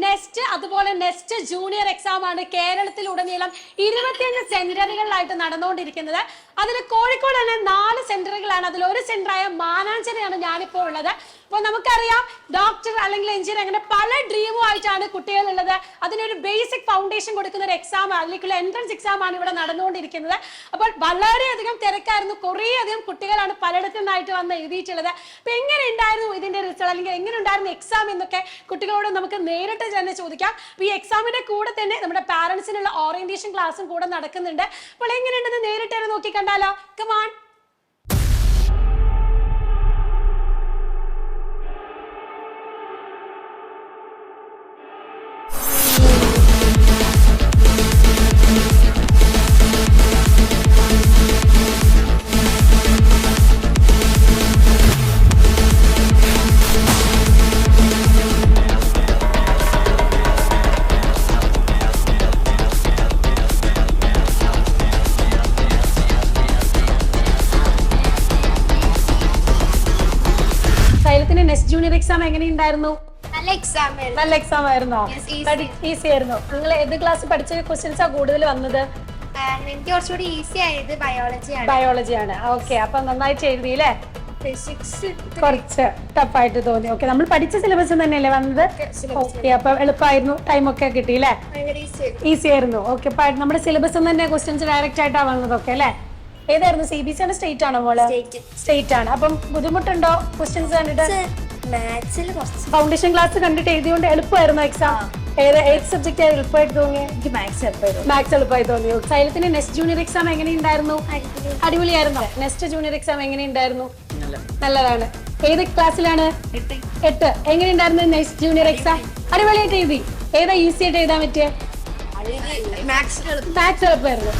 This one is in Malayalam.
നെക്സ്റ്റ് അതുപോലെ നെക്സ്റ്റ് ജൂനിയർ എക്സാം ആണ് കേരളത്തിലുടനീളം 25 സെന്ററുകളിലായിട്ട് നടന്നുകൊണ്ടിരിക്കുന്നത്. അതിൽ കോഴിക്കോട് തന്നെ 4 സെന്ററുകളാണ്. അതിൽ ഒരു സെന്ററായ മാനാഞ്ചിറയാണ് ഞാനിപ്പോൾ ഉള്ളത്. അപ്പോൾ നമുക്കറിയാം ഡോക്ടർ അല്ലെങ്കിൽ എഞ്ചിനീയർ അങ്ങനെ പല ഡ്രീമുമായിട്ടാണ് കുട്ടികളുള്ളത്. അതിനൊരു ബേസിക് ഫൗണ്ടേഷൻ കൊടുക്കുന്ന ഒരു എക്സാം അല്ലെങ്കിൽ എൻട്രൻസ് എക്സാം ആണ് ഇവിടെ നടന്നുകൊണ്ടിരിക്കുന്നത്. അപ്പോൾ വളരെയധികം തിരക്കായിരുന്നു. കുറേയധികം കുട്ടികളാണ് പലയിടത്തു നിന്നായിട്ട് വന്ന് എഴുതിയിട്ടുള്ളത്. അപ്പൊ എങ്ങനെ ഉണ്ടായിരുന്നു ഇതിന്റെ റിസൾട്ട് അല്ലെങ്കിൽ എങ്ങനെ ഉണ്ടായിരുന്നു എക്സാം എന്നൊക്കെ കുട്ടികളോട് നമുക്ക് നേരിട്ട് തന്നെ ചോദിക്കാം. ഈ എക്സാമിന്റെ കൂടെ തന്നെ നമ്മുടെ പാരന്റ്സിനുള്ള ഓറിയന്റേഷൻ ക്ലാസ്സും കൂടെ നടക്കുന്നുണ്ട്. അപ്പോൾ എങ്ങനെയുണ്ടെന്ന് നേരിട്ട് നോക്കി കണ്ടാലോ? കമാൺ. നെക്സ്റ്റ് ജൂനിയർ എക്സാം എങ്ങനെയുണ്ടായിരുന്നു? നല്ല എക്സാം ആയിരുന്നോ? ഈസി ആയിരുന്നോ? നിങ്ങൾ ഏത് ക്ലാസ് പഠിച്ച ക്വസ്റ്റ്യൻസാ കൂടുതൽ വന്നത്? എനിക്ക് കുറച്ചുകൂടി ഈസി ആയത് ബയോളജിയാണ്. ഓക്കെ, അപ്പൊ നന്നായിട്ട് എഴുതിയില്ലേ? കുറച്ച് ടഫായിട്ട് തോന്നി. ഓക്കെ, നമ്മൾ പഠിച്ച സിലബസ് തന്നെയല്ലേ വന്നത്? ഓക്കെ, അപ്പൊ എളുപ്പമായിരുന്നു, ടൈം ഒക്കെ കിട്ടിയില്ലേ? ഈസി ആയിരുന്നു. ഓക്കെ, നമ്മുടെ സിലബസ് തന്നെ ക്വസ്റ്റ്യൻസ് ഡയറക്റ്റ് ആയിട്ടാ വന്നതൊക്കെ അല്ലേ? ഏതായിരുന്നു? CBSE ആണ് സ്റ്റേറ്റ് ആണോ മോള്? സ്റ്റേറ്റ് ആണ്. അപ്പം ബുദ്ധിമുട്ടുണ്ടോ ക്വസ്റ്റ്യൻസ് കണ്ടിട്ട്? ഫൗണ്ടേഷൻ ക്ലാസ് കണ്ടിട്ട് എഴുതിയോണ്ട് എളുപ്പമായിരുന്നു എക്സാം? ഏത് സബ്ജക്റ്റ് എളുപ്പമായിട്ട് തോന്നി? എനിക്ക് മാത്സ് എളുപ്പമായി തോന്നി. സൈലത്തിന്റെ നെക്സ്റ്റ് ജൂനിയർ എക്സാം എങ്ങനെയുണ്ടായിരുന്നു? അടിപൊളിയായിരുന്നു. നെക്സ്റ്റ് ജൂനിയർ എക്സാം എങ്ങനെയുണ്ടായിരുന്നു? നല്ലതാണ്. ഏത് ക്ലാസ്സിലാണ്? 8. എങ്ങനെയുണ്ടായിരുന്നു നെക്സ്റ്റ് ജൂനിയർ എക്സാം? അടിപൊളിയായിട്ട് എഴുതി. ഏതാ ഈസി ആയിട്ട് എഴുതാൻ പറ്റിയ? മാത്സ് എളുപ്പമായിരുന്നു.